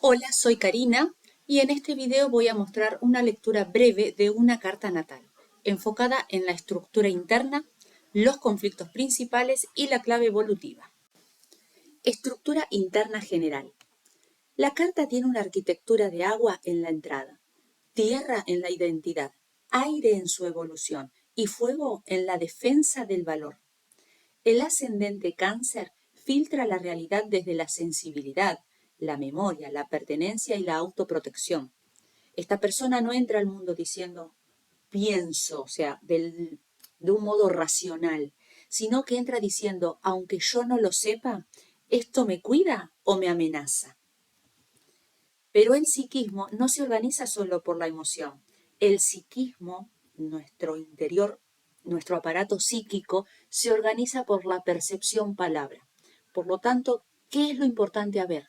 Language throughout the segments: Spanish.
Hola, soy Karina y en este video voy a mostrar una lectura breve de una carta natal, enfocada en la estructura interna, los conflictos principales y la clave evolutiva. Estructura interna general. La carta tiene una arquitectura de agua en la entrada, tierra en la identidad, aire en su evolución y fuego en la defensa del valor. El ascendente Cáncer filtra la realidad desde la sensibilidad, la memoria, la pertenencia y la autoprotección. Esta persona no entra al mundo diciendo pienso, o sea, de un modo racional, sino que entra diciendo, aunque yo no lo sepa, ¿esto me cuida o me amenaza? Pero el psiquismo no se organiza solo por la emoción. El psiquismo, nuestro interior, nuestro aparato psíquico, se organiza por la percepción palabra. Por lo tanto, ¿qué es lo importante a ver?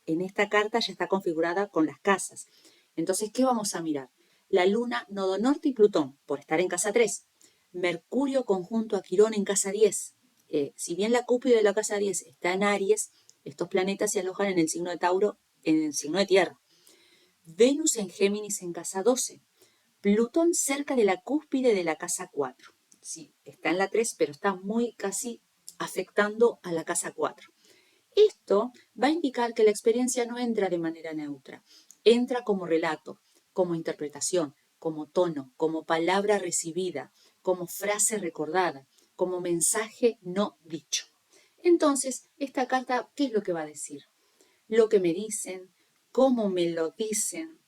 En esta carta ya está configurada con las casas. Entonces, ¿qué vamos a mirar? La luna, nodo norte y Plutón, por estar en casa 3. Mercurio conjunto a Quirón en casa 10. Si bien la cúspide de la casa 10 está en Aries, estos planetas se alojan en el signo de Tauro, en el signo de Tierra. Venus en Géminis en casa 12. Plutón cerca de la cúspide de la casa 4. Sí, está en la 3, pero está muy casi afectando a la casa 4. Esto va a indicar que la experiencia no entra de manera neutra, entra como relato, como interpretación, como tono, como palabra recibida, como frase recordada, como mensaje no dicho. Entonces, esta carta, ¿qué es lo que va a decir? Lo que me dicen, cómo me lo dicen,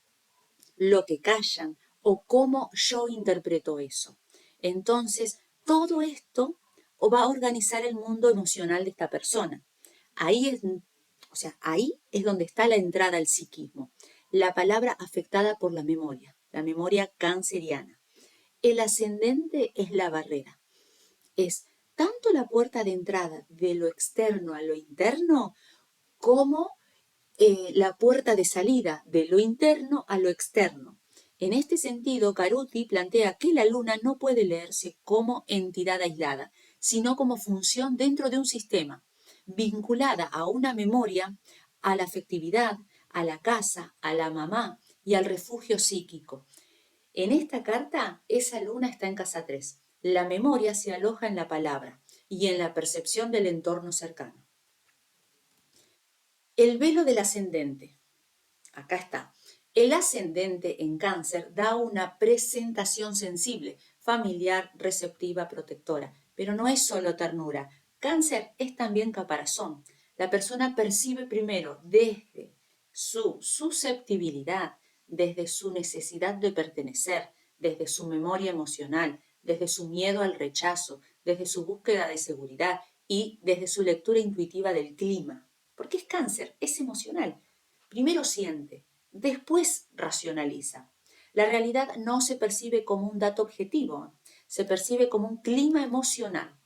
lo que callan o cómo yo interpreto eso. Entonces, todo esto va a organizar el mundo emocional de esta persona. Ahí es donde está la entrada al psiquismo, la palabra afectada por la memoria canceriana. El ascendente es la barrera, es tanto la puerta de entrada de lo externo a lo interno como la puerta de salida de lo interno a lo externo. En este sentido, Caruti plantea que la luna no puede leerse como entidad aislada, sino como función dentro de un sistema, vinculada a una memoria, a la afectividad, a la casa, a la mamá y al refugio psíquico. En esta carta, esa luna está en casa 3. La memoria se aloja en la palabra y en la percepción del entorno cercano. El velo del ascendente. Acá está. El ascendente en Cáncer da una presentación sensible, familiar, receptiva, protectora, pero no es solo ternura. Cáncer es también caparazón. La persona percibe primero desde su susceptibilidad, desde su necesidad de pertenecer, desde su memoria emocional, desde su miedo al rechazo, desde su búsqueda de seguridad y desde su lectura intuitiva del clima. Porque es Cáncer, es emocional. Primero siente, después racionaliza. La realidad no se percibe como un dato objetivo, se percibe como un clima emocional.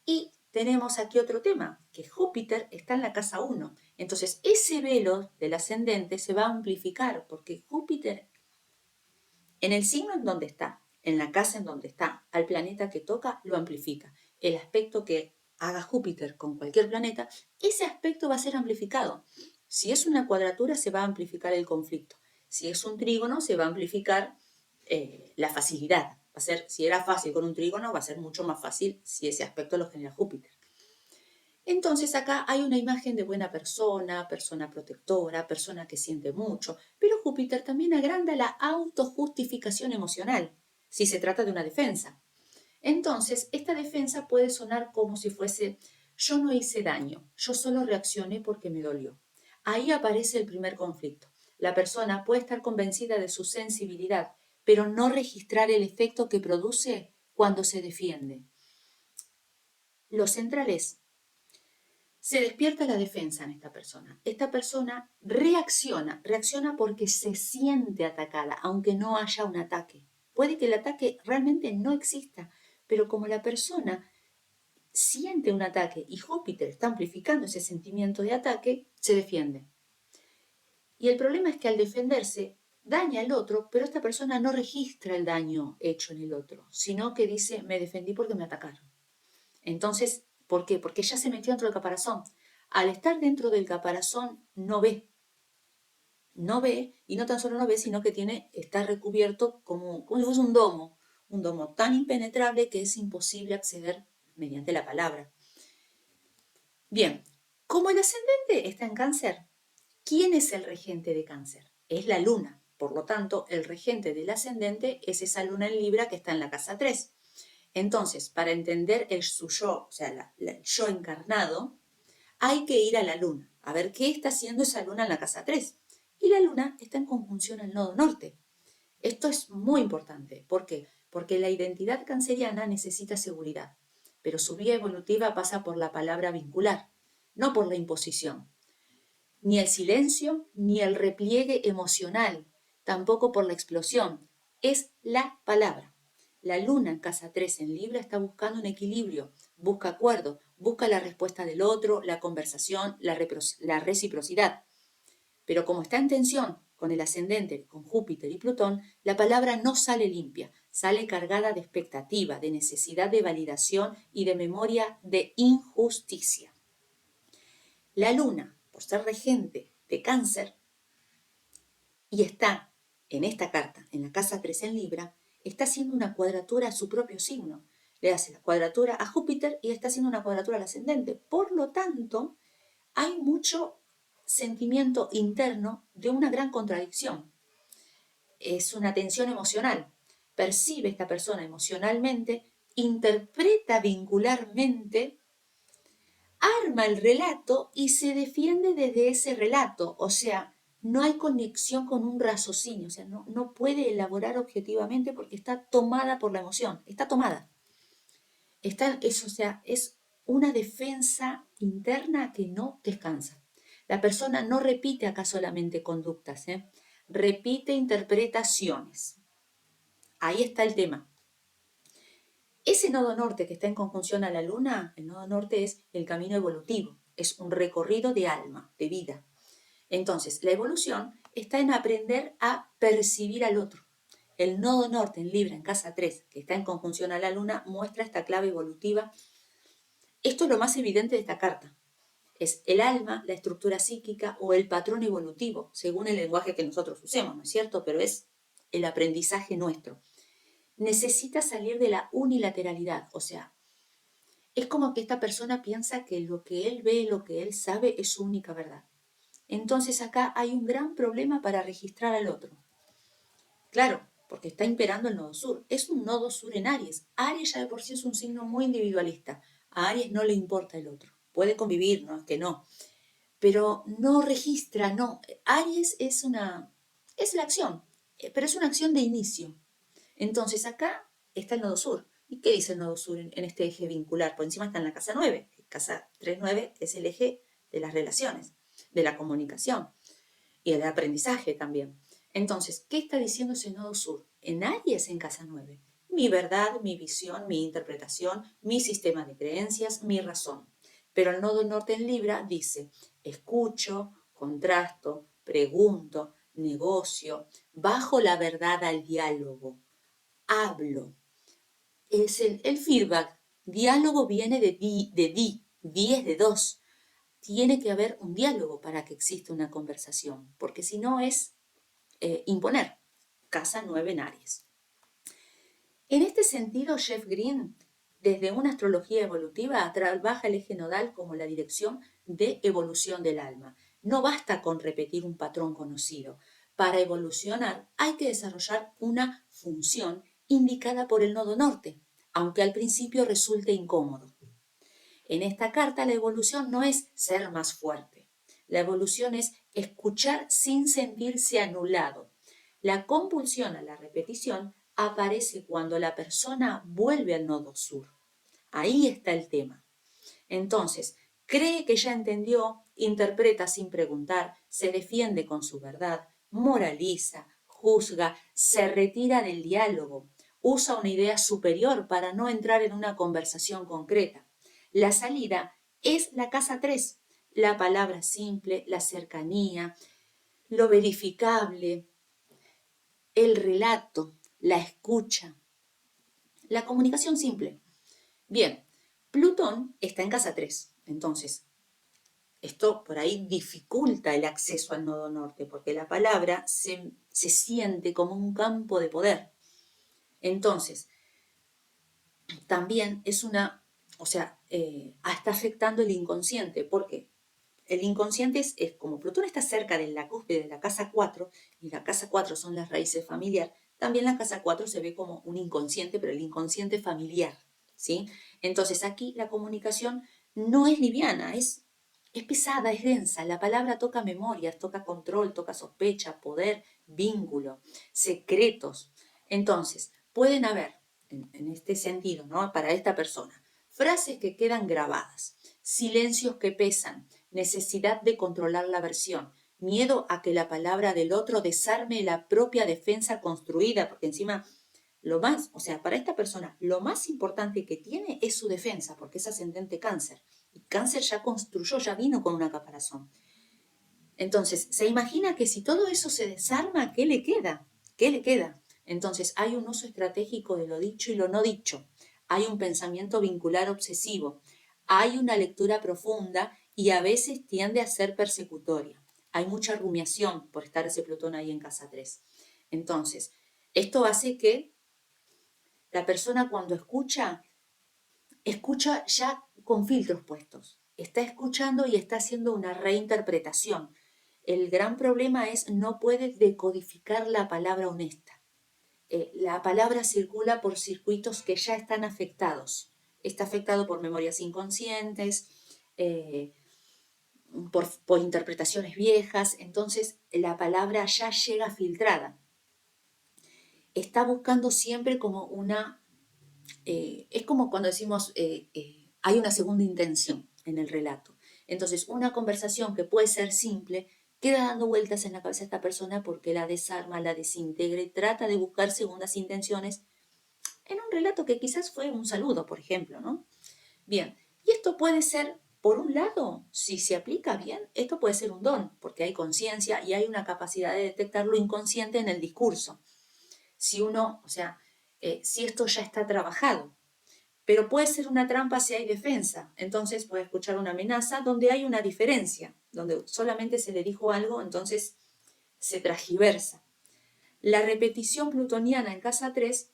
Y tenemos aquí otro tema, que Júpiter está en la casa 1. Entonces, ese velo del ascendente se va a amplificar porque Júpiter, en el signo en donde está, en la casa en donde está, al planeta que toca, lo amplifica. El aspecto que haga Júpiter con cualquier planeta, ese aspecto va a ser amplificado. Si es una cuadratura, se va a amplificar el conflicto. Si es un trígono, se va a amplificar la facilidad. Va a ser, si era fácil con un trígono, va a ser mucho más fácil si ese aspecto lo genera Júpiter. Entonces acá hay una imagen de buena persona, persona protectora, persona que siente mucho, pero Júpiter también agranda la autojustificación emocional, si se trata de una defensa. Entonces, esta defensa puede sonar como si fuese, yo no hice daño, yo solo reaccioné porque me dolió. Ahí aparece el primer conflicto. La persona puede estar convencida de su sensibilidad, pero no registrar el efecto que produce cuando se defiende. Lo central es, se despierta la defensa en esta persona. Esta persona reacciona porque se siente atacada, aunque no haya un ataque. Puede que el ataque realmente no exista, pero como la persona siente un ataque y Júpiter está amplificando ese sentimiento de ataque, se defiende. Y el problema es que al defenderse daña al otro, pero esta persona no registra el daño hecho en el otro, sino que dice, me defendí porque me atacaron. Entonces, ¿por qué? Porque ya se metió dentro del caparazón. Al estar dentro del caparazón, no ve. no ve, y no tan solo no ve, sino que está recubierto como si fuese un domo tan impenetrable que es imposible acceder mediante la palabra. Bien, como el ascendente está en Cáncer, ¿quién es el regente de Cáncer? Es la luna. Por lo tanto, el regente del ascendente es esa luna en Libra que está en la casa 3. Entonces, para entender su yo, o sea, el yo encarnado, hay que ir a la luna, a ver qué está haciendo esa luna en la casa 3. Y la luna está en conjunción al nodo norte. Esto es muy importante. ¿Por qué? Porque la identidad canceriana necesita seguridad, pero su vía evolutiva pasa por la palabra vincular, no por la imposición. Ni el silencio, ni el repliegue emocional, tampoco por la explosión. Es la palabra. La luna en casa 3 en Libra está buscando un equilibrio, busca acuerdo, busca la respuesta del otro, la conversación, la reciprocidad. Pero como está en tensión con el ascendente, con Júpiter y Plutón, la palabra no sale limpia, sale cargada de expectativa, de necesidad de validación y de memoria de injusticia. La luna, por ser regente de Cáncer, y está en esta carta, en la casa 3 en Libra, está haciendo una cuadratura a su propio signo. Le hace la cuadratura a Júpiter y está haciendo una cuadratura al ascendente. Por lo tanto, hay mucho sentimiento interno de una gran contradicción. Es una tensión emocional. Percibe esta persona emocionalmente, interpreta vincularmente, arma el relato y se defiende desde ese relato. O sea, no hay conexión con un raciocinio, o sea, no puede elaborar objetivamente porque está tomada por la emoción, está tomada. Es una defensa interna que no descansa. La persona no repite acá solamente conductas, repite interpretaciones. Ahí está el tema. Ese nodo norte que está en conjunción a la luna, el nodo norte es el camino evolutivo, es un recorrido de alma, de vida. Entonces, la evolución está en aprender a percibir al otro. El nodo norte en Libra, en casa 3, que está en conjunción a la luna, muestra esta clave evolutiva. Esto es lo más evidente de esta carta. Es el alma, la estructura psíquica o el patrón evolutivo, según el lenguaje que nosotros usemos, ¿no es cierto? Pero es el aprendizaje nuestro. Necesita salir de la unilateralidad, o sea, es como que esta persona piensa que lo que él ve, lo que él sabe es su única verdad. Entonces acá hay un gran problema para registrar al otro. Claro, porque está imperando el nodo sur. Es un nodo sur en Aries. Aries ya de por sí es un signo muy individualista. A Aries no le importa el otro. Puede convivir, no es que no. Pero no registra, no. Aries es la acción, pero es una acción de inicio. Entonces acá está el nodo sur. ¿Y qué dice el nodo sur en este eje vincular? Por encima está en la casa 9. Casa 3-9 es el eje de las relaciones, de la comunicación y del aprendizaje también. Entonces, ¿qué está diciendo ese nodo sur? En Aries en casa 9. Mi verdad, mi visión, mi interpretación, mi sistema de creencias, mi razón. Pero el nodo norte en Libra dice, escucho, contrasto, pregunto, negocio, bajo la verdad al diálogo, hablo. Es el feedback. Diálogo viene de di es de dos. Tiene que haber un diálogo para que exista una conversación, porque si no es imponer. Casa 9 en Aries. En este sentido, Jeff Green, desde una astrología evolutiva, trabaja el eje nodal como la dirección de evolución del alma. No basta con repetir un patrón conocido. Para evolucionar hay que desarrollar una función indicada por el nodo norte, aunque al principio resulte incómodo. En esta carta la evolución no es ser más fuerte. La evolución es escuchar sin sentirse anulado. La compulsión a la repetición aparece cuando la persona vuelve al nodo sur. Ahí está el tema. Entonces, cree que ya entendió, interpreta sin preguntar, se defiende con su verdad, moraliza, juzga, se retira del diálogo, usa una idea superior para no entrar en una conversación concreta. La salida es la casa 3, la palabra simple, la cercanía, lo verificable, el relato, la escucha, la comunicación simple. Bien, Plutón está en casa 3, entonces Esto por ahí dificulta el acceso al nodo norte, porque la palabra se siente como un campo de poder. Entonces, también es está afectando el inconsciente. ¿Por qué? El inconsciente es como Plutón está cerca de la cúspide de la casa 4, y la casa 4 son las raíces familiar, también la casa 4 se ve como un inconsciente, pero el inconsciente familiar, ¿sí? Entonces aquí la comunicación no es liviana, es pesada, es densa. La palabra toca memorias, toca control, toca sospecha, poder, vínculo, secretos. Entonces, pueden haber, en este sentido, ¿no? Para esta persona, frases que quedan grabadas, silencios que pesan, necesidad de controlar la versión, miedo a que la palabra del otro desarme la propia defensa construida, porque encima para esta persona, lo más importante que tiene es su defensa, porque es ascendente cáncer. Y cáncer ya construyó, ya vino con una caparazón. Entonces, se imagina que si todo eso se desarma, ¿qué le queda? ¿Qué le queda? Entonces, hay un uso estratégico de lo dicho y lo no dicho. Hay un pensamiento vincular obsesivo. Hay una lectura profunda y a veces tiende a ser persecutoria. Hay mucha rumiación por estar ese Plutón ahí en casa 3. Entonces, esto hace que la persona cuando escucha ya con filtros puestos. Está escuchando y está haciendo una reinterpretación. El gran problema es no puede decodificar la palabra honesta. La palabra circula por circuitos que ya están afectados. Está afectado por memorias inconscientes, por interpretaciones viejas, entonces la palabra ya llega filtrada. Está buscando siempre como es como cuando decimos hay una segunda intención en el relato. Entonces, una conversación que puede ser simple queda dando vueltas en la cabeza de esta persona porque la desarma, la desintegra y trata de buscar segundas intenciones en un relato que quizás fue un saludo, por ejemplo, ¿no? Bien, y esto puede ser, por un lado, si se aplica bien, esto puede ser un don, porque hay conciencia y hay una capacidad de detectar lo inconsciente en el discurso. Si si esto ya está trabajado, pero puede ser una trampa si hay defensa. Entonces puede escuchar una amenaza donde hay una diferencia, donde solamente se le dijo algo, entonces se transgiversa. La repetición plutoniana en casa 3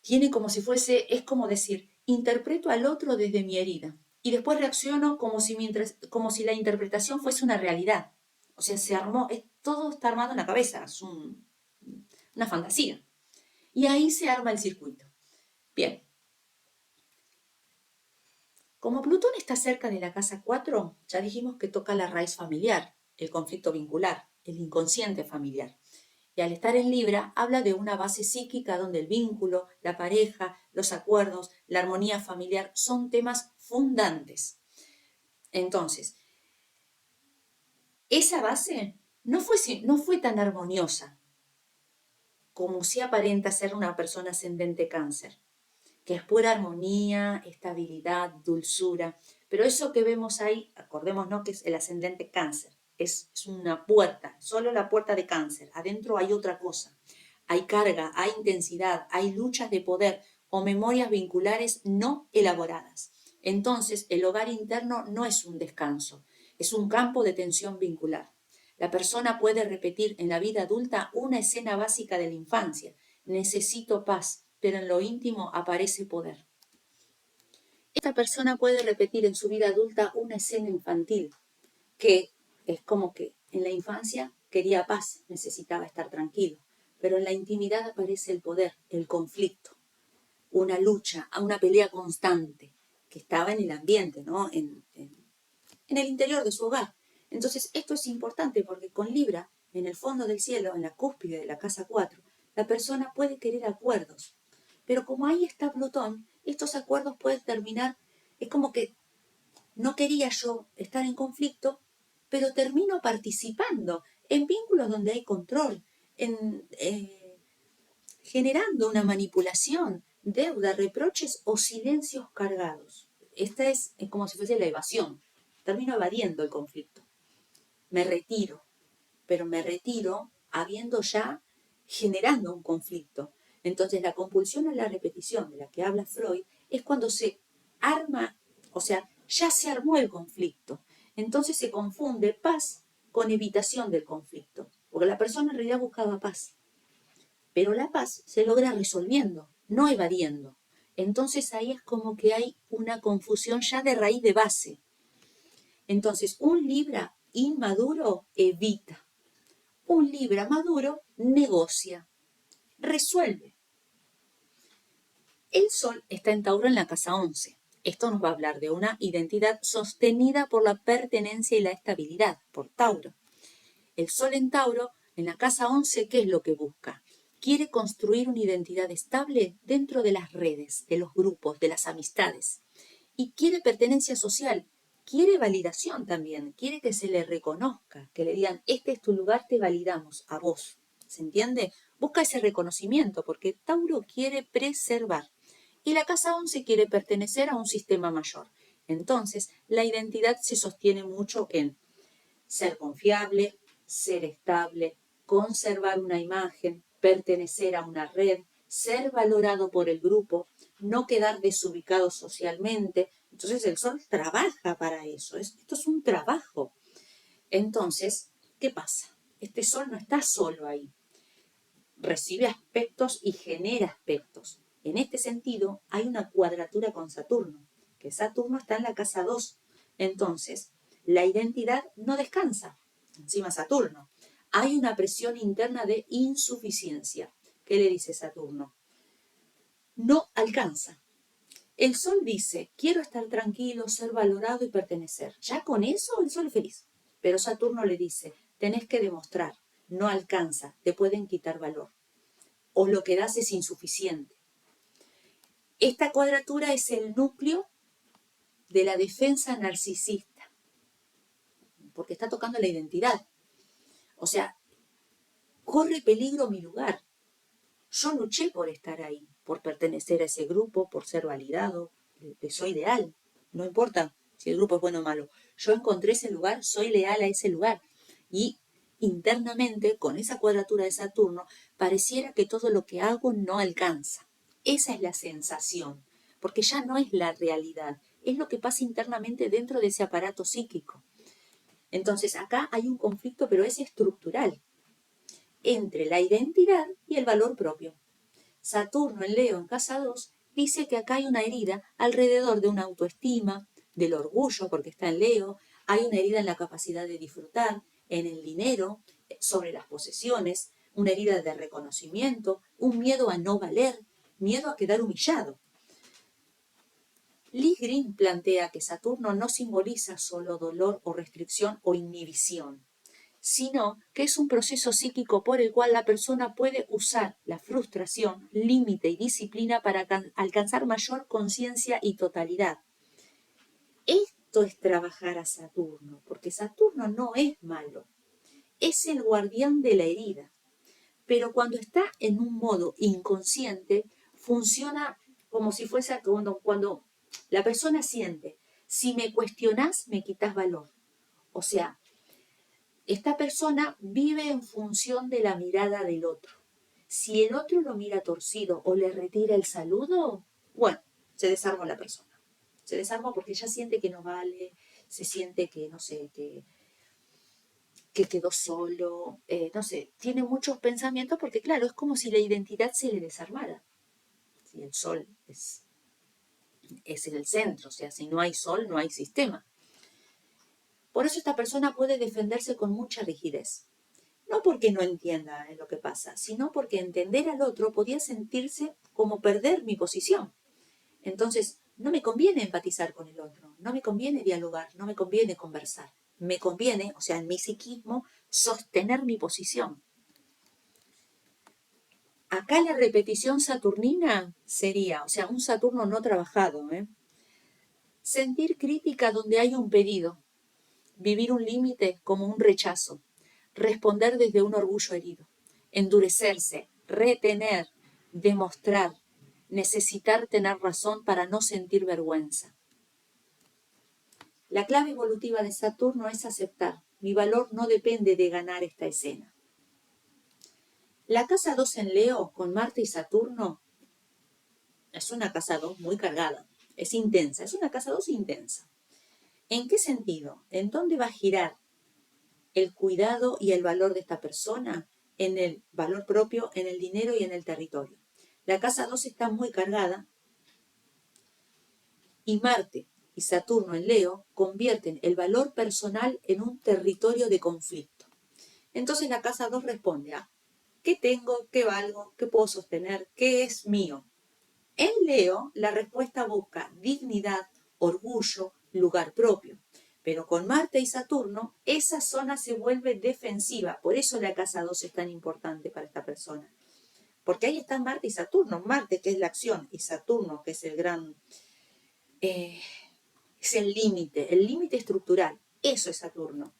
tiene como si fuese, es como decir, interpreto al otro desde mi herida y después reacciono como si la interpretación fuese una realidad. O sea, todo está armado en la cabeza, es una fantasía. Y ahí se arma el circuito. Bien, como Plutón está cerca de la casa 4, ya dijimos que toca la raíz familiar, el conflicto vincular, el inconsciente familiar. Y al estar en Libra, habla de una base psíquica donde el vínculo, la pareja, los acuerdos, la armonía familiar son temas fundantes. Entonces, esa base no fue tan armoniosa como si aparenta ser una persona ascendente cáncer, que es pura armonía, estabilidad, dulzura. Pero eso que vemos ahí, acordémonos que es el ascendente cáncer, es una puerta, solo la puerta de cáncer. Adentro hay otra cosa. Hay carga, hay intensidad, hay luchas de poder o memorias vinculares no elaboradas. Entonces, el hogar interno no es un descanso, es un campo de tensión vincular. La persona puede repetir en la vida adulta una escena básica de la infancia. Necesito paz, pero en lo íntimo aparece poder. Esta persona puede repetir en su vida adulta una escena infantil, que es como que en la infancia quería paz, necesitaba estar tranquilo, pero en la intimidad aparece el poder, el conflicto, una lucha, una pelea constante que estaba en el ambiente, ¿no? En el interior de su hogar. Entonces, esto es importante porque con Libra, en el fondo del cielo, en la cúspide de la casa 4, la persona puede querer acuerdos, pero como ahí está Plutón, estos acuerdos pueden terminar, es como que no quería yo estar en conflicto, pero termino participando en vínculos donde hay control, generando una manipulación, deuda, reproches o silencios cargados. Esta es como si fuese la evasión. Termino evadiendo el conflicto. Me retiro, pero me retiro habiendo ya generando un conflicto. Entonces la compulsión a la repetición de la que habla Freud es cuando se arma, o sea, ya se armó el conflicto. Entonces se confunde paz con evitación del conflicto, porque la persona en realidad buscaba paz. Pero la paz se logra resolviendo, no evadiendo. Entonces ahí es como que hay una confusión ya de raíz de base. Entonces un Libra inmaduro evita. Un Libra maduro negocia, resuelve. El Sol está en Tauro en la casa 11. Esto nos va a hablar de una identidad sostenida por la pertenencia y la estabilidad, por Tauro. El Sol en Tauro, en la casa 11, ¿qué es lo que busca? Quiere construir una identidad estable dentro de las redes, de los grupos, de las amistades. Y quiere pertenencia social, quiere validación también, quiere que se le reconozca, que le digan, este es tu lugar, te validamos, a vos. ¿Se entiende? Busca ese reconocimiento porque Tauro quiere preservar. Y la casa 11 quiere pertenecer a un sistema mayor. Entonces, la identidad se sostiene mucho en ser confiable, ser estable, conservar una imagen, pertenecer a una red, ser valorado por el grupo, no quedar desubicado socialmente. Entonces el Sol trabaja para eso. Esto es un trabajo. Entonces, ¿qué pasa? Este Sol no está solo ahí. Recibe aspectos y genera aspectos. En este sentido, hay una cuadratura con Saturno, que Saturno está en la casa 2. Entonces, la identidad no descansa. Encima Saturno. Hay una presión interna de insuficiencia. ¿Qué le dice Saturno? No alcanza. El Sol dice, quiero estar tranquilo, ser valorado y pertenecer. Ya con eso el Sol es feliz. Pero Saturno le dice, tenés que demostrar, no alcanza, te pueden quitar valor. O lo que das es insuficiente. Esta cuadratura es el núcleo de la defensa narcisista, porque está tocando la identidad. O sea, corre peligro mi lugar. Yo luché por estar ahí, por pertenecer a ese grupo, por ser validado, soy leal, no importa si el grupo es bueno o malo. Yo encontré ese lugar, soy leal a ese lugar. Y internamente, con esa cuadratura de Saturno, pareciera que todo lo que hago no alcanza. Esa es la sensación, porque ya no es la realidad, es lo que pasa internamente dentro de ese aparato psíquico. Entonces acá hay un conflicto, pero es estructural, entre la identidad y el valor propio. Saturno en Leo en casa 2 dice que acá hay una herida alrededor de una autoestima, del orgullo, porque está en Leo, hay una herida en la capacidad de disfrutar, en el dinero, sobre las posesiones, una herida de reconocimiento, un miedo a no valer, miedo a quedar humillado. Lee Green plantea que Saturno no simboliza solo dolor o restricción o inhibición, sino que es un proceso psíquico por el cual la persona puede usar la frustración, límite y disciplina para alcanzar mayor conciencia y totalidad. Esto es trabajar a Saturno, porque Saturno no es malo, es el guardián de la herida, pero cuando está en un modo inconsciente, funciona como si fuese cuando la persona siente, si me cuestionás, me quitas valor. O sea, esta persona vive en función de la mirada del otro. Si el otro lo mira torcido o le retira el saludo, bueno, se desarma la persona. Se desarma porque ya siente que no vale, se siente que, no sé, que quedó solo, no sé, tiene muchos pensamientos porque, claro, es como si la identidad se le desarmara. Si el sol es en el centro, o sea, si no hay sol, no hay sistema. Por eso esta persona puede defenderse con mucha rigidez. No porque no entienda lo que pasa, sino porque entender al otro podía sentirse como perder mi posición. Entonces, no me conviene empatizar con el otro, no me conviene dialogar, no me conviene conversar. Me conviene, o sea, en mi psiquismo, sostener mi posición. Acá la repetición saturnina sería, o sea, un Saturno no trabajado, sentir crítica donde hay un pedido, vivir un límite como un rechazo, responder desde un orgullo herido, endurecerse, retener, demostrar, necesitar tener razón para no sentir vergüenza. La clave evolutiva de Saturno es aceptar. Mi valor no depende de ganar esta escena. La casa 2 en Leo, con Marte y Saturno, es una casa 2 muy cargada, es intensa, es una casa 2 intensa. ¿En qué sentido? ¿En dónde va a girar el cuidado y el valor de esta persona? En el valor propio, en el dinero y en el territorio. La casa 2 está muy cargada y Marte y Saturno en Leo convierten el valor personal en un territorio de conflicto. Entonces la casa 2 responde a ¿qué tengo? ¿Qué valgo? ¿Qué puedo sostener? ¿Qué es mío? En Leo, la respuesta busca dignidad, orgullo, lugar propio. Pero con Marte y Saturno, esa zona se vuelve defensiva. Por eso la casa 2 es tan importante para esta persona. Porque ahí están Marte y Saturno. Marte, que es la acción, y Saturno, que es el gran... es el límite estructural. Eso es Saturno.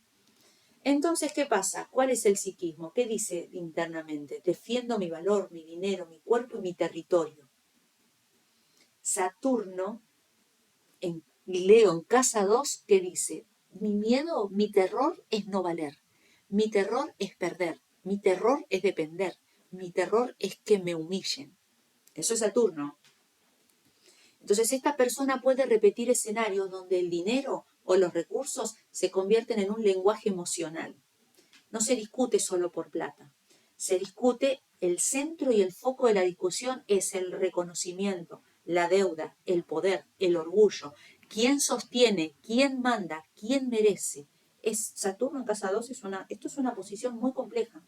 Entonces, ¿qué pasa? ¿Cuál es el psiquismo? ¿Qué dice internamente? Defiendo mi valor, mi dinero, mi cuerpo y mi territorio. Saturno, en Leo, en casa 2, ¿qué dice? Mi miedo, mi terror es no valer. Mi terror es perder. Mi terror es depender. Mi terror es que me humillen. Eso es Saturno. Entonces, esta persona puede repetir escenarios donde el dinero o los recursos se convierten en un lenguaje emocional. No se discute solo por plata. Se discute, el centro y el foco de la discusión es el reconocimiento, la deuda, el poder, el orgullo. ¿Quién sostiene? ¿Quién manda? ¿Quién merece? Saturno en casa 2 esto es una posición muy compleja.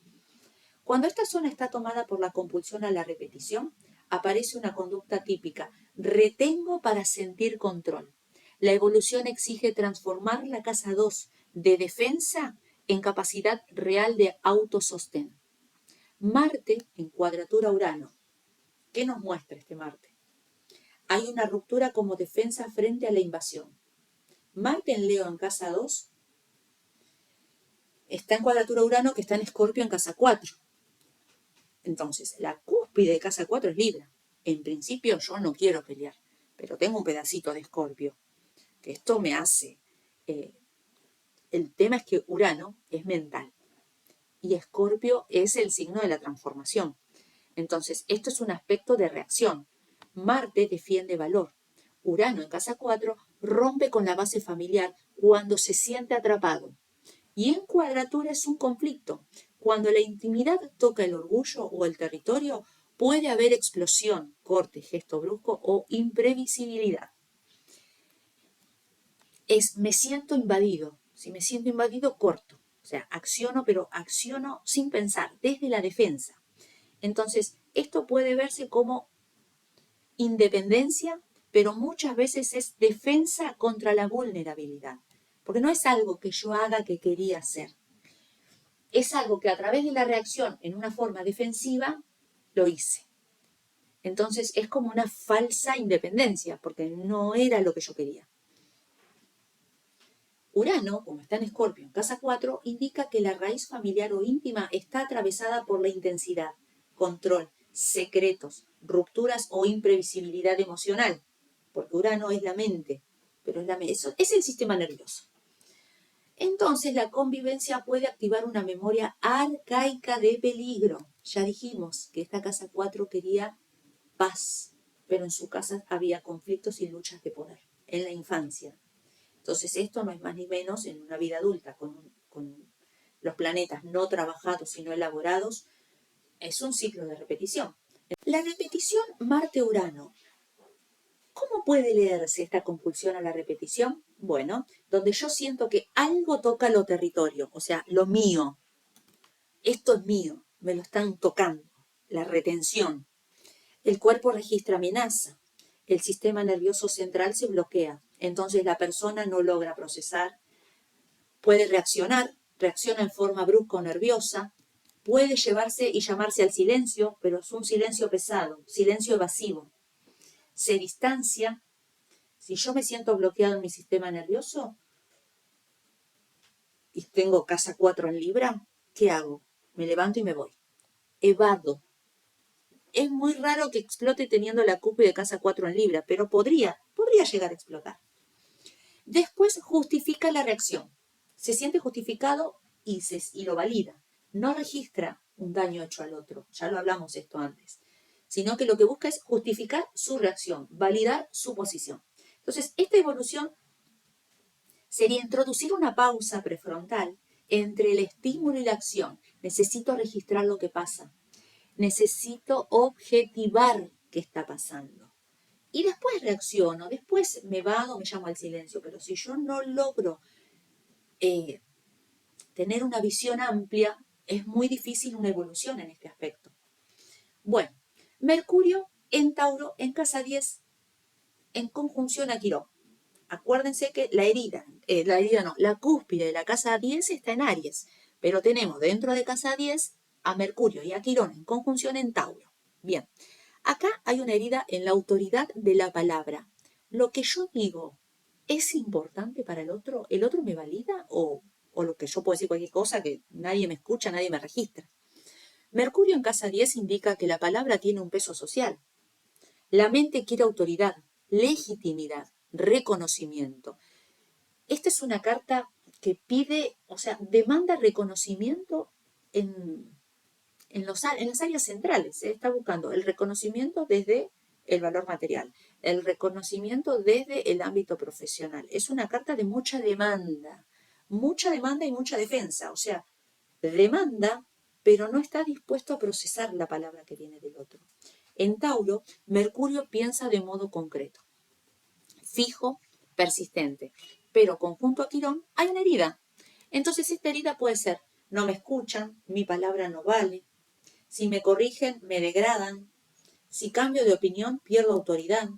Cuando esta zona está tomada por la compulsión a la repetición, aparece una conducta típica. Retengo para sentir control. La evolución exige transformar la casa 2 de defensa en capacidad real de autosostén. Marte en cuadratura a Urano. ¿Qué nos muestra este Marte? Hay una ruptura como defensa frente a la invasión. Marte en Leo en casa 2 está en cuadratura a Urano, que está en Escorpio en casa 4. Entonces, la cúspide de casa 4 es Libra. En principio yo no quiero pelear, pero tengo un pedacito de Escorpio, que esto me hace... el tema es que Urano es mental y Escorpio es el signo de la transformación. Entonces, esto es un aspecto de reacción. Marte defiende valor. Urano en casa 4 rompe con la base familiar cuando se siente atrapado. Y en cuadratura es un conflicto. Cuando la intimidad toca el orgullo o el territorio, puede haber explosión, corte, gesto brusco o imprevisibilidad. Me siento invadido. Si me siento invadido, corto. O sea, acciono, pero acciono sin pensar, desde la defensa. Entonces, esto puede verse como independencia, pero muchas veces es defensa contra la vulnerabilidad. Porque no es algo que yo haga que quería hacer. Es algo que a través de la reacción en una forma defensiva lo hice. Entonces es como una falsa independencia, porque no era lo que yo quería. Urano, como está en Escorpio, en casa 4, indica que la raíz familiar o íntima está atravesada por la intensidad, control, secretos, rupturas o imprevisibilidad emocional, porque Urano es la mente, pero es el sistema nervioso. Entonces la convivencia puede activar una memoria arcaica de peligro. Ya dijimos que esta casa 4 quería paz, pero en su casa había conflictos y luchas de poder en la infancia. Entonces esto no es más ni menos en una vida adulta, con los planetas no trabajados sino elaborados, es un ciclo de repetición. La repetición Marte-Urano. ¿Cómo puede leerse esta compulsión a la repetición? Bueno, donde yo siento que algo toca lo territorio, o sea, lo mío. Esto es mío, me lo están tocando. La retención. El cuerpo registra amenaza. El sistema nervioso central se bloquea. Entonces la persona no logra procesar. Puede reacciona en forma brusca o nerviosa. Puede llevarse y llamarse al silencio, pero es un silencio pesado, silencio evasivo. Se distancia. Si yo me siento bloqueado en mi sistema nervioso y tengo casa 4 en Libra, ¿qué hago? Me levanto y me voy. Evado. Es muy raro que explote teniendo la cúspide de casa 4 en Libra, pero podría llegar a explotar. Después justifica la reacción. Se siente justificado y lo valida. No registra un daño hecho al otro. Ya lo hablamos esto antes. Sino que lo que busca es justificar su reacción, validar su posición. Entonces, esta evolución sería introducir una pausa prefrontal entre el estímulo y la acción. Necesito registrar lo que pasa. Necesito objetivar qué está pasando. Y después reacciono, después me vado, me llamo al silencio. Pero si yo no logro tener una visión amplia, es muy difícil una evolución en este aspecto. Bueno, Mercurio en Tauro, en casa 10, en conjunción a Quirón. Acuérdense que la cúspide de la casa 10 está en Aries, pero tenemos dentro de casa 10 a Mercurio y a Quirón en conjunción en Tauro. Bien, acá hay una herida en la autoridad de la palabra. Lo que yo digo es importante para el otro me valida o lo que yo puedo decir cualquier cosa que nadie me escucha, nadie me registra. Mercurio en casa 10 indica que la palabra tiene un peso social. La mente quiere autoridad, legitimidad, reconocimiento. Esta es una carta que pide, o sea, demanda reconocimiento en las áreas centrales. Está buscando el reconocimiento desde el valor material, el reconocimiento desde el ámbito profesional. Es una carta de mucha demanda y mucha defensa. O sea, demanda, pero no está dispuesto a procesar la palabra que viene del otro. En Tauro, Mercurio piensa de modo concreto, fijo, persistente, pero conjunto a Quirón hay una herida. Entonces esta herida puede ser, no me escuchan, mi palabra no vale, si me corrigen me degradan, si cambio de opinión pierdo autoridad,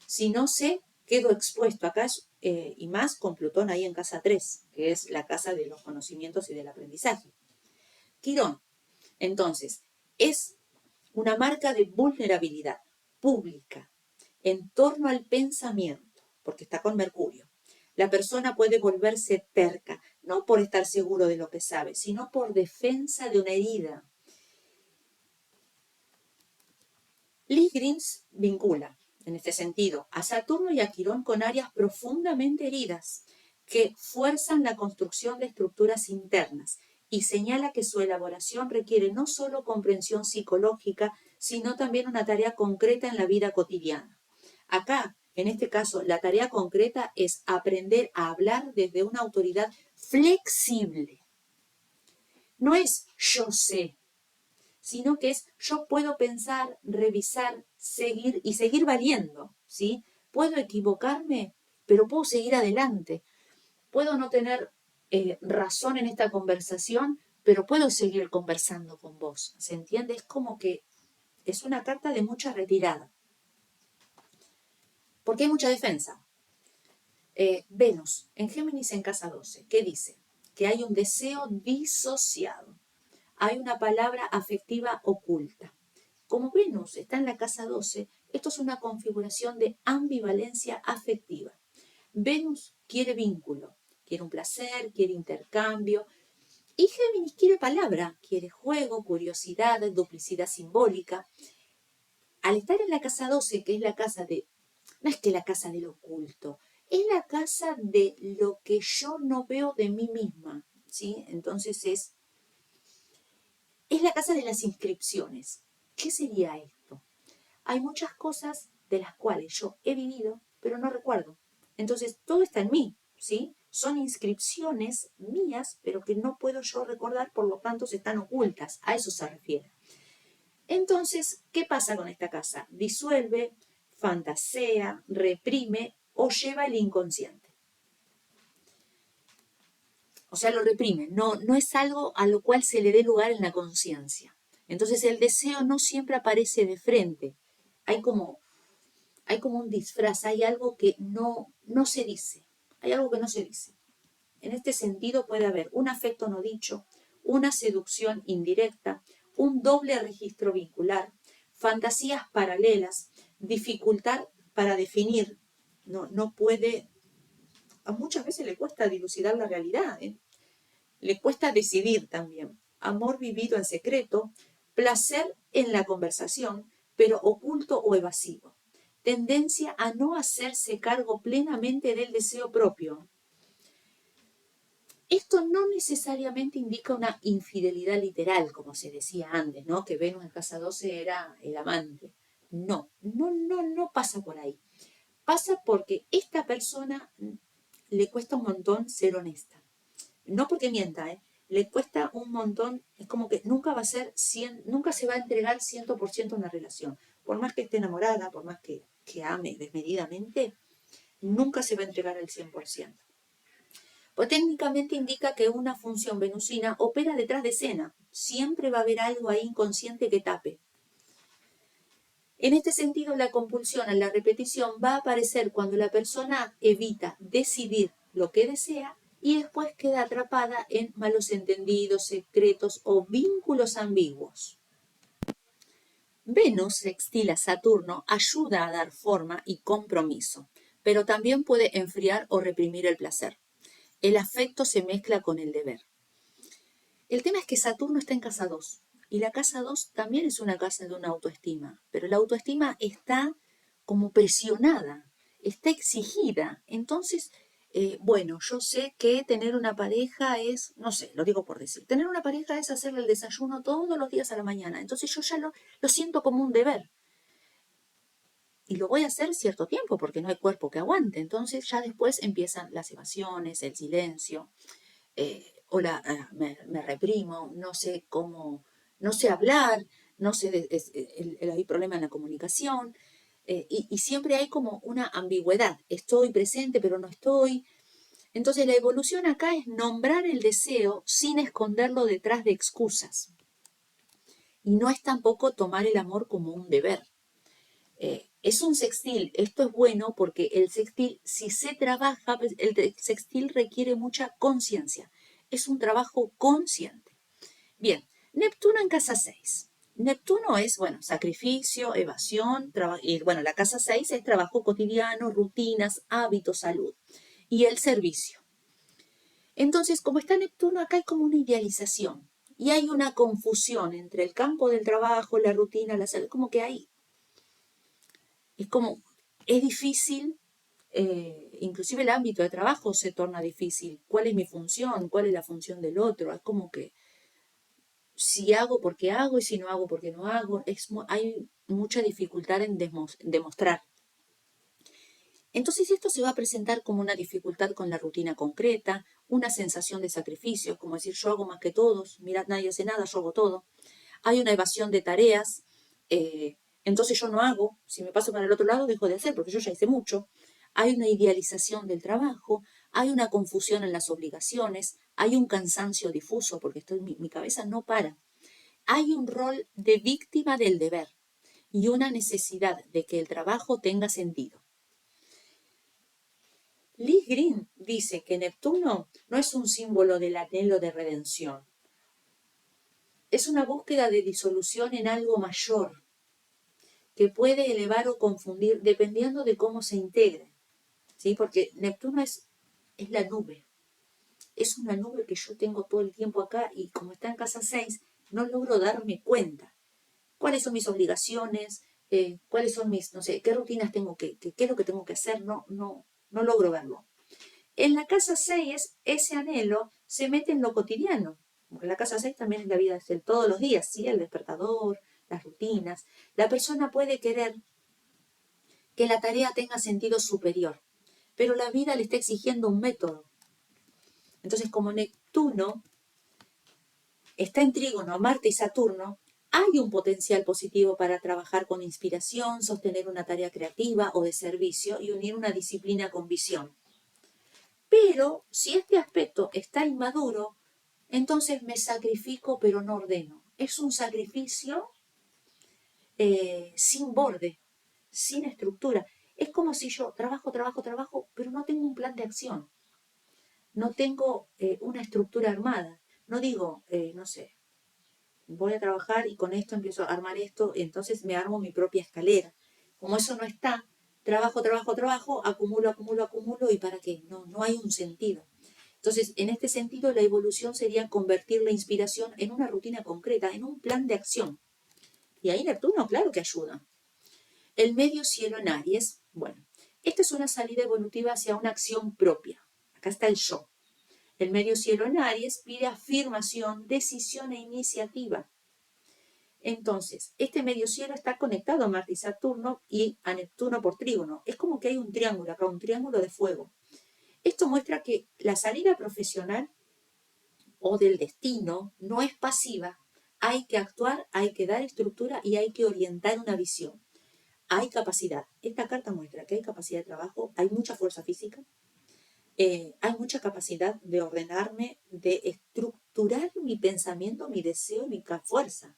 si no sé quedo expuesto. Acá y más con Plutón ahí en casa 3, que es la casa de los conocimientos y del aprendizaje. Quirón, entonces, es una marca de vulnerabilidad pública en torno al pensamiento, porque está con Mercurio. La persona puede volverse terca, no por estar seguro de lo que sabe, sino por defensa de una herida. Ligrins vincula, en este sentido, a Saturno y a Quirón con áreas profundamente heridas que fuerzan la construcción de estructuras internas y señala que su elaboración requiere no solo comprensión psicológica, sino también una tarea concreta en la vida cotidiana. Acá, en este caso, la tarea concreta es aprender a hablar desde una autoridad flexible. No es yo sé, sino que es yo puedo pensar, revisar, seguir y seguir valiendo, ¿sí? Puedo equivocarme, pero puedo seguir adelante. Puedo no tener razón en esta conversación, pero puedo seguir conversando con vos. ¿Se entiende? Es como que es una carta de mucha retirada. Porque hay mucha defensa. Venus, en Géminis en casa 12, ¿qué dice? Que hay un deseo disociado. Hay una palabra afectiva oculta. Como Venus está en la casa 12, esto es una configuración de ambivalencia afectiva. Venus quiere vínculo, quiere un placer, quiere intercambio. Y Géminis quiere palabra, quiere juego, curiosidad, duplicidad simbólica. Al estar en la casa 12, que es la casa de, no es que la casa del oculto, es la casa de lo que yo no veo de mí misma, ¿sí? Entonces es la casa de las inscripciones. ¿Qué sería esto? Hay muchas cosas de las cuales yo he vivido, pero no recuerdo. Entonces, todo está en mí, ¿sí? Son inscripciones mías, pero que no puedo yo recordar, por lo tanto, están ocultas. A eso se refiere. Entonces, ¿qué pasa con esta casa? Disuelve, fantasea, reprime o lleva el inconsciente. O sea, lo reprime. No es algo a lo cual se le dé lugar en la conciencia. Entonces, el deseo no siempre aparece de frente. Hay como un disfraz, hay algo que no se dice, hay algo que no se dice. En este sentido puede haber un afecto no dicho, una seducción indirecta, un doble registro vincular, fantasías paralelas, dificultad para definir, no puede, muchas veces le cuesta dilucidar la realidad, le cuesta decidir también, amor vivido en secreto, placer en la conversación, pero oculto o evasivo. Tendencia a no hacerse cargo plenamente del deseo propio. Esto no necesariamente indica una infidelidad literal, como se decía antes, ¿no? Que Venus en casa 12 era el amante. No pasa por ahí. Pasa porque esta persona le cuesta un montón ser honesta. No porque mienta, le cuesta un montón, es como que nunca va a ser nunca se va a entregar 100% a una relación. Por más que esté enamorada, por más que ame desmedidamente, nunca se va a entregar al 100%. Pues técnicamente indica que una función venusina opera detrás de escena. Siempre va a haber algo ahí inconsciente que tape. En este sentido, la compulsión a la repetición va a aparecer cuando la persona evita decidir lo que desea y después queda atrapada en malos entendidos, secretos o vínculos ambiguos. Venus sextil a Saturno ayuda a dar forma y compromiso, pero también puede enfriar o reprimir el placer. El afecto se mezcla con el deber. El tema es que Saturno está en casa 2 y la casa 2 también es una casa de una autoestima, pero la autoestima está como presionada, está exigida. Entonces, bueno, yo sé que tener una pareja es, no sé, lo digo por decir, tener una pareja es hacerle el desayuno todos los días a la mañana. Entonces yo ya lo siento como un deber. Y lo voy a hacer cierto tiempo porque no hay cuerpo que aguante. Entonces ya después empiezan las evasiones, el silencio. Me reprimo, no sé cómo, no sé hablar, no sé, hay problema en la comunicación, y siempre hay como una ambigüedad, estoy presente pero no estoy. Entonces la evolución acá es nombrar el deseo sin esconderlo detrás de excusas. Y no es tampoco tomar el amor como un deber. Es un sextil, esto es bueno porque el sextil, si se trabaja, el sextil requiere mucha conciencia. Es un trabajo consciente. Bien, Neptuno en casa 6. Neptuno es, bueno, sacrificio, evasión, y bueno, la casa 6 es trabajo cotidiano, rutinas, hábitos, salud y el servicio. Entonces, como está Neptuno, acá hay como una idealización y hay una confusión entre el campo del trabajo, la rutina, la salud, como que hay, es difícil, inclusive el ámbito de trabajo se torna difícil. ¿Cuál es mi función? ¿Cuál es la función del otro? Es como que si hago porque hago y si no hago porque no hago, hay mucha dificultad en demostrar. Entonces esto se va a presentar como una dificultad con la rutina concreta, una sensación de sacrificio, como decir yo hago más que todos, mirad, nadie hace nada, yo hago todo. Hay una evasión de tareas, entonces yo no hago, si me paso para el otro lado dejo de hacer porque yo ya hice mucho. Hay una idealización del trabajo, hay una confusión en las obligaciones, hay un cansancio difuso porque mi cabeza no para. Hay un rol de víctima del deber y una necesidad de que el trabajo tenga sentido. Lee Green dice que Neptuno no es un símbolo del anhelo de redención. Es una búsqueda de disolución en algo mayor que puede elevar o confundir dependiendo de cómo se integre. ¿Sí? Porque Neptuno es la nube. Es una nube que yo tengo todo el tiempo acá y como está en casa 6, no logro darme cuenta. ¿Cuáles son mis obligaciones? ¿Cuáles son mis, no sé, qué rutinas tengo qué es lo que tengo que hacer? No logro verlo. En la casa 6, ese anhelo se mete en lo cotidiano. Porque la casa 6 también es la vida de todos los días, ¿sí? El despertador, las rutinas. La persona puede querer que la tarea tenga sentido superior, pero la vida le está exigiendo un método. Entonces, como Neptuno está en trígono, Marte y Saturno, hay un potencial positivo para trabajar con inspiración, sostener una tarea creativa o de servicio y unir una disciplina con visión. Pero si este aspecto está inmaduro, entonces me sacrifico pero no ordeno. Es un sacrificio sin borde, sin estructura. Es como si yo trabajo, pero no tengo un plan de acción. No tengo una estructura armada. No digo, no sé, voy a trabajar y con esto empiezo a armar esto, y entonces me armo mi propia escalera. Como eso no está, trabajo, acumulo, ¿y para qué? No hay un sentido. Entonces, en este sentido, la evolución sería convertir la inspiración en una rutina concreta, en un plan de acción. Y ahí Neptuno, claro que ayuda. El medio cielo en Aries, bueno, esta es una salida evolutiva hacia una acción propia. Acá está el yo. El medio cielo en Aries pide afirmación, decisión e iniciativa. Entonces, este medio cielo está conectado a Marte y Saturno y a Neptuno por trígono. Es como que hay un triángulo acá, un triángulo de fuego. Esto muestra que la salida profesional o del destino no es pasiva. Hay que actuar, hay que dar estructura y hay que orientar una visión. Hay capacidad. Esta carta muestra que hay capacidad de trabajo, hay mucha fuerza física, hay mucha capacidad de ordenarme, de estructurar mi pensamiento, mi deseo y mi fuerza.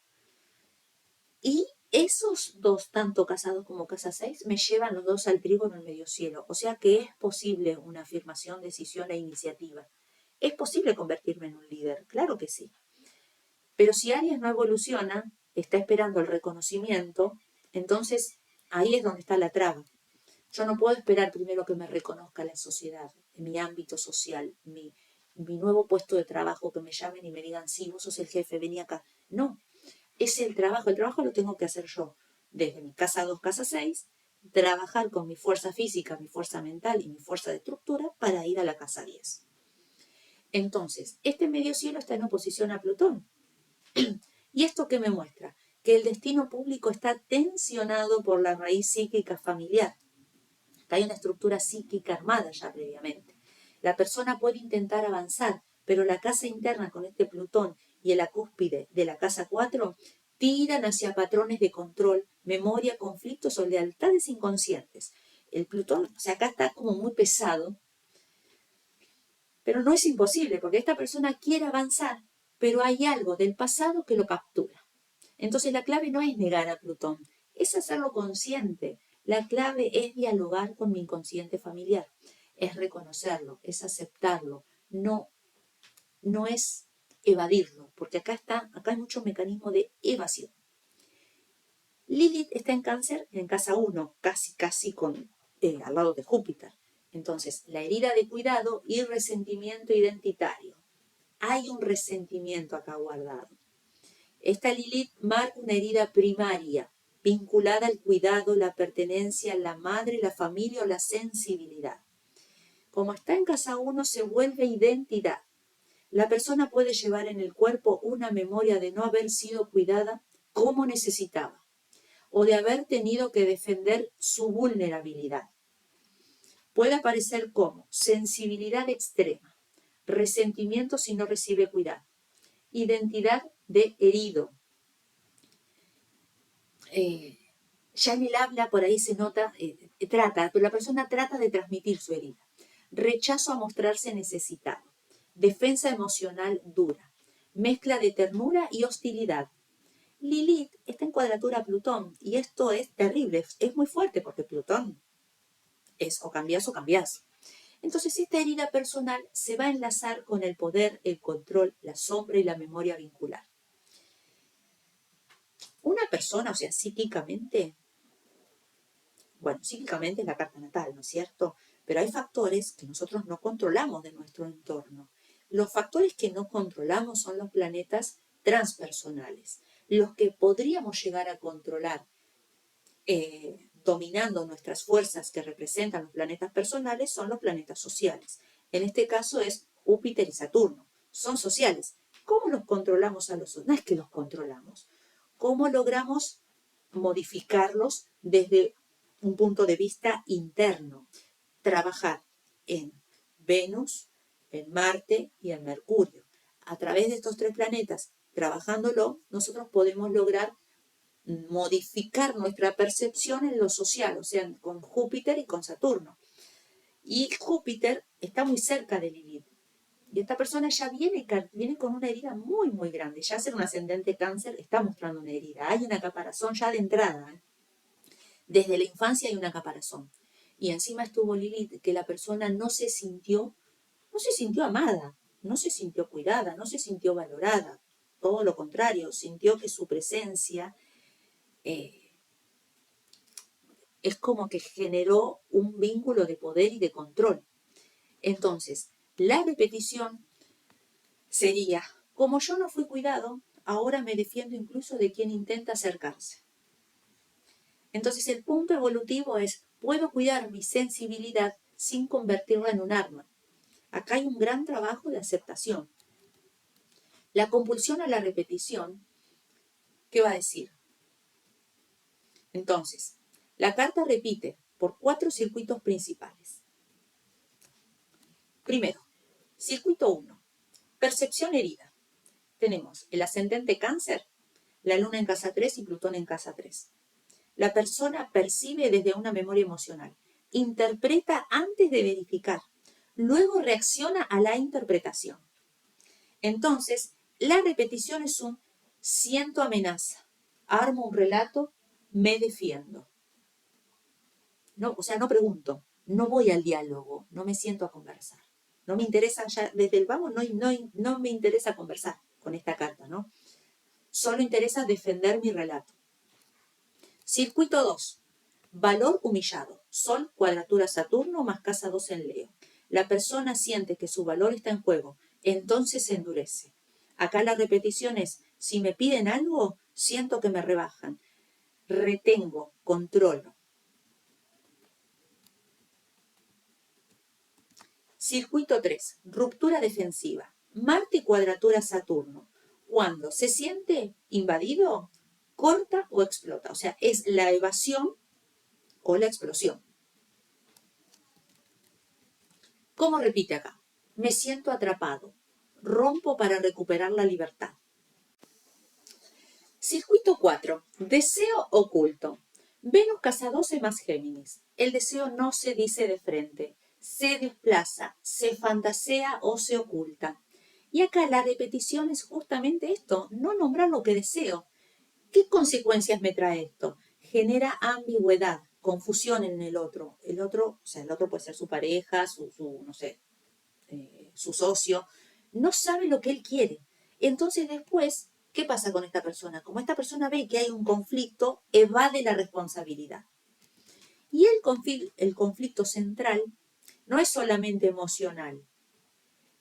Y esos dos, tanto casados como casa 6, me llevan los dos al trígono en medio cielo. O sea que es posible una afirmación, decisión e iniciativa. ¿Es posible convertirme en un líder? Claro que sí. Pero si Aries no evoluciona, está esperando el reconocimiento, entonces ahí es donde está la traba. Yo no puedo esperar primero que me reconozca la sociedad, en mi ámbito social, mi nuevo puesto de trabajo, que me llamen y me digan, sí, vos sos el jefe, vení acá. No, es el trabajo lo tengo que hacer yo. Desde mi casa 2, casa 6, trabajar con mi fuerza física, mi fuerza mental y mi fuerza de estructura para ir a la casa 10. Entonces, este medio cielo está en oposición a Plutón. ¿Y esto qué me muestra? Que el destino público está tensionado por la raíz psíquica familiar. Que hay una estructura psíquica armada ya previamente. La persona puede intentar avanzar, pero la casa interna con este Plutón y la cúspide de la casa 4 tiran hacia patrones de control, memoria, conflictos o lealtades inconscientes. El Plutón, o sea, acá está como muy pesado, pero no es imposible, porque esta persona quiere avanzar, pero hay algo del pasado que lo captura. Entonces la clave no es negar a Plutón, es hacerlo consciente. La clave es dialogar con mi inconsciente familiar, es reconocerlo, es aceptarlo, no es evadirlo, porque acá hay mucho mecanismo de evasión. Lilith está en Cáncer, en casa 1, casi al lado de Júpiter. Entonces, la herida de cuidado y resentimiento identitario. Hay un resentimiento acá guardado. Esta Lilith marca una herida primaria, vinculada al cuidado, la pertenencia, la madre, la familia o la sensibilidad. Como está en casa 1, se vuelve identidad. La persona puede llevar en el cuerpo una memoria de no haber sido cuidada como necesitaba, o de haber tenido que defender su vulnerabilidad. Puede aparecer como sensibilidad extrema, resentimiento si no recibe cuidado, identidad de herido. Ya en el habla por ahí se nota, pero la persona trata de transmitir su herida. Rechazo a mostrarse necesitado, defensa emocional dura, mezcla de ternura y hostilidad. Lilith está en cuadratura a Plutón y esto es terrible, es muy fuerte porque Plutón es o cambias o cambias. Entonces esta herida personal se va a enlazar con el poder, el control, la sombra y la memoria vincular. Una persona, o sea, psíquicamente es la carta natal, ¿no es cierto? Pero hay factores que nosotros no controlamos de nuestro entorno. Los factores que no controlamos son los planetas transpersonales. Los que podríamos llegar a controlar dominando nuestras fuerzas que representan los planetas personales son los planetas sociales. En este caso es Júpiter y Saturno. Son sociales. ¿Cómo los controlamos a los otros? No es que los controlamos. ¿Cómo logramos modificarlos desde un punto de vista interno? Trabajar en Venus, en Marte y en Mercurio. A través de estos 3 planetas, trabajándolo, nosotros podemos lograr modificar nuestra percepción en lo social, o sea, con Júpiter y con Saturno. Y Júpiter está muy cerca de Lilith. Y esta persona ya viene con una herida muy, muy grande. Ya ser un ascendente Cáncer está mostrando una herida. Hay una caparazón ya de entrada. Desde la infancia hay una caparazón. Y encima estuvo Lilith, que la persona no se sintió amada, no se sintió cuidada, no se sintió valorada. Todo lo contrario, sintió que su presencia es como que generó un vínculo de poder y de control. Entonces, la repetición sería, como yo no fui cuidado, ahora me defiendo incluso de quien intenta acercarse. Entonces, el punto evolutivo es, puedo cuidar mi sensibilidad sin convertirla en un arma. Acá hay un gran trabajo de aceptación. La compulsión a la repetición, ¿qué va a decir? Entonces, la carta repite por 4 circuitos principales. Primero, circuito 1, percepción herida. Tenemos el ascendente Cáncer, la luna en casa 3 y Plutón en casa 3. La persona percibe desde una memoria emocional, interpreta antes de verificar, luego reacciona a la interpretación. Entonces, la repetición es un siento amenaza, armo un relato, me defiendo. No, o sea, no pregunto, no voy al diálogo, no me siento a conversar. No me interesa ya, desde el vamos, no me interesa conversar con esta carta, ¿no? Solo interesa defender mi relato. Circuito 2. Valor humillado. Sol, cuadratura Saturno, más casa 2 en Leo. La persona siente que su valor está en juego, entonces se endurece. Acá la repetición es, si me piden algo, siento que me rebajan. Retengo, controlo. Circuito 3. Ruptura defensiva. Marte, cuadratura Saturno. Cuando se siente invadido, corta o explota. O sea, es la evasión o la explosión. ¿Cómo repite acá? Me siento atrapado. Rompo para recuperar la libertad. Circuito 4. Deseo oculto. Venus casa 12 más Géminis. El deseo no se dice de frente. Se desplaza, se fantasea o se oculta. Y acá la repetición es justamente esto, no nombrar lo que deseo. ¿Qué consecuencias me trae esto? Genera ambigüedad, confusión en el otro. El otro puede ser su pareja, su socio. No sabe lo que él quiere. Entonces después, ¿qué pasa con esta persona? Como esta persona ve que hay un conflicto, evade la responsabilidad. Y el conflicto central no es solamente emocional,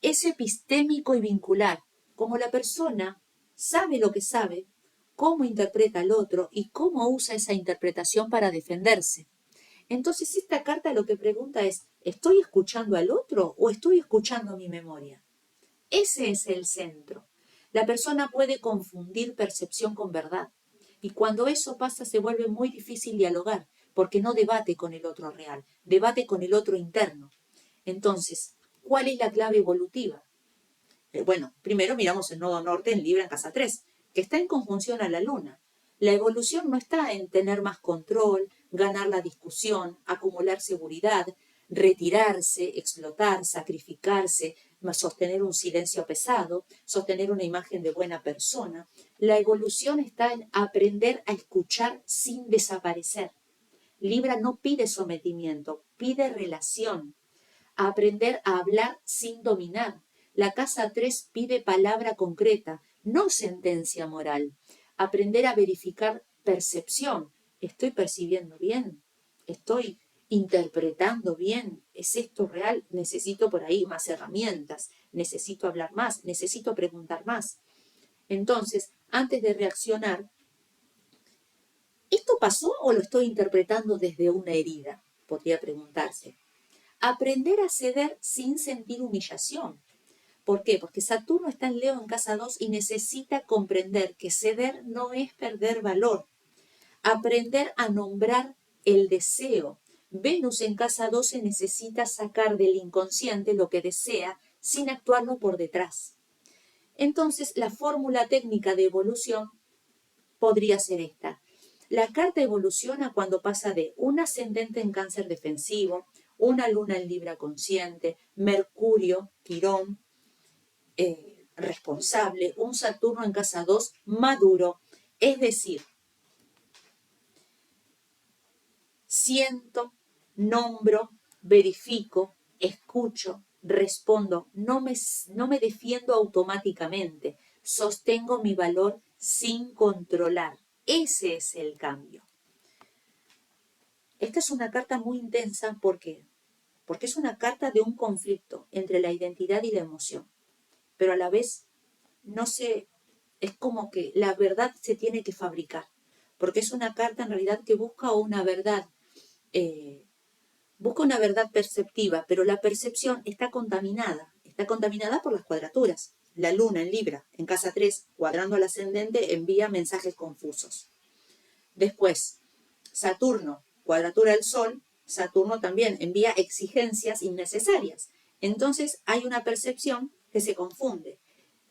es epistémico y vincular. Como la persona sabe lo que sabe, cómo interpreta al otro y cómo usa esa interpretación para defenderse. Entonces esta carta lo que pregunta es, ¿estoy escuchando al otro o estoy escuchando mi memoria? Ese es el centro. La persona puede confundir percepción con verdad. Y cuando eso pasa se vuelve muy difícil dialogar, porque no debate con el otro real, debate con el otro interno. Entonces, ¿cuál es la clave evolutiva? Bueno, primero miramos el nodo norte en Libra en casa 3, que está en conjunción a la luna. La evolución no está en tener más control, ganar la discusión, acumular seguridad, retirarse, explotar, sacrificarse, sostener un silencio pesado, sostener una imagen de buena persona. La evolución está en aprender a escuchar sin desaparecer. Libra no pide sometimiento, pide relación. Aprender a hablar sin dominar. La casa 3 pide palabra concreta, no sentencia moral. Aprender a verificar percepción. ¿Estoy percibiendo bien? ¿Estoy interpretando bien? ¿Es esto real? Necesito por ahí más herramientas. Necesito hablar más. Necesito preguntar más. Entonces, antes de reaccionar, ¿esto pasó o lo estoy interpretando desde una herida? Podría preguntarse. Aprender a ceder sin sentir humillación. ¿Por qué? Porque Saturno está en Leo en casa 2 y necesita comprender que ceder no es perder valor. Aprender a nombrar el deseo. Venus en casa 12 necesita sacar del inconsciente lo que desea sin actuarlo por detrás. Entonces, la fórmula técnica de evolución podría ser esta. La carta evoluciona cuando pasa de un ascendente en Cáncer defensivo, una luna en Libra consciente, Mercurio, Quirón, responsable, un Saturno en casa 2 maduro. Es decir, siento, nombro, verifico, escucho, respondo, no me defiendo automáticamente, sostengo mi valor sin controlar. Ese es el cambio. Esta es una carta muy intensa, ¿por qué? Porque es una carta de un conflicto entre la identidad y la emoción, pero a la vez es como que la verdad se tiene que fabricar, porque es una carta en realidad que busca una verdad perceptiva, pero la percepción está contaminada por las cuadraturas. La luna en Libra, en casa 3, cuadrando al ascendente, envía mensajes confusos. Después, Saturno, cuadratura del Sol, Saturno también envía exigencias innecesarias. Entonces hay una percepción que se confunde.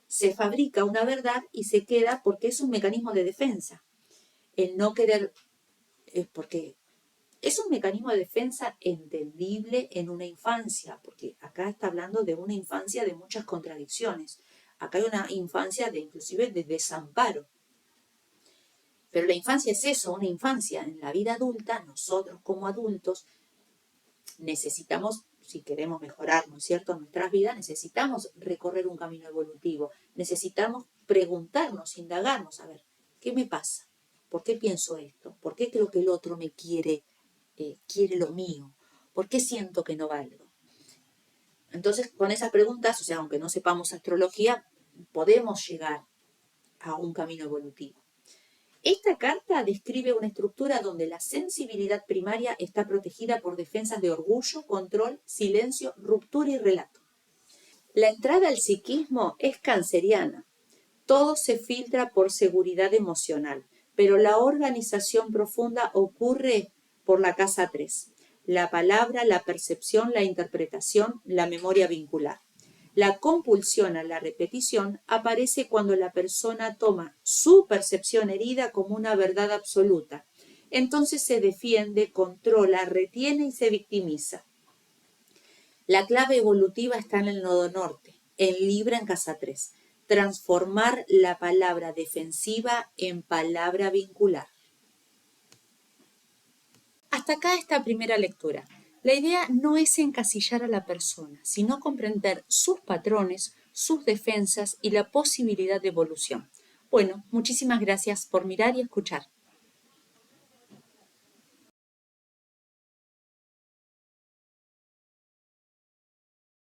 Se fabrica una verdad y se queda porque es un mecanismo de defensa. El no querer, porque es un mecanismo de defensa entendible en una infancia, porque acá está hablando de una infancia de muchas contradicciones. Acá hay una infancia de inclusive de desamparo. Pero la infancia es eso, una infancia. En la vida adulta, nosotros como adultos necesitamos, si queremos mejorar, ¿no es cierto?, nuestras vidas, necesitamos recorrer un camino evolutivo, necesitamos preguntarnos, indagarnos, a ver, ¿qué me pasa? ¿Por qué pienso esto? ¿Por qué creo que el otro me quiere lo mío? ¿Por qué siento que no valgo? Entonces, con esas preguntas, o sea, aunque no sepamos astrología, podemos llegar a un camino evolutivo. Esta carta describe una estructura donde la sensibilidad primaria está protegida por defensas de orgullo, control, silencio, ruptura y relato. La entrada al psiquismo es canceriana. Todo se filtra por seguridad emocional, pero la organización profunda ocurre por la casa 3. La palabra, la percepción, la interpretación, la memoria vincular. La compulsión a la repetición aparece cuando la persona toma su percepción herida como una verdad absoluta. Entonces se defiende, controla, retiene y se victimiza. La clave evolutiva está en el nodo norte, en Libra en casa 3. Transformar la palabra defensiva en palabra vincular. Hasta acá esta primera lectura. La idea no es encasillar a la persona, sino comprender sus patrones, sus defensas y la posibilidad de evolución. Bueno, muchísimas gracias por mirar y escuchar.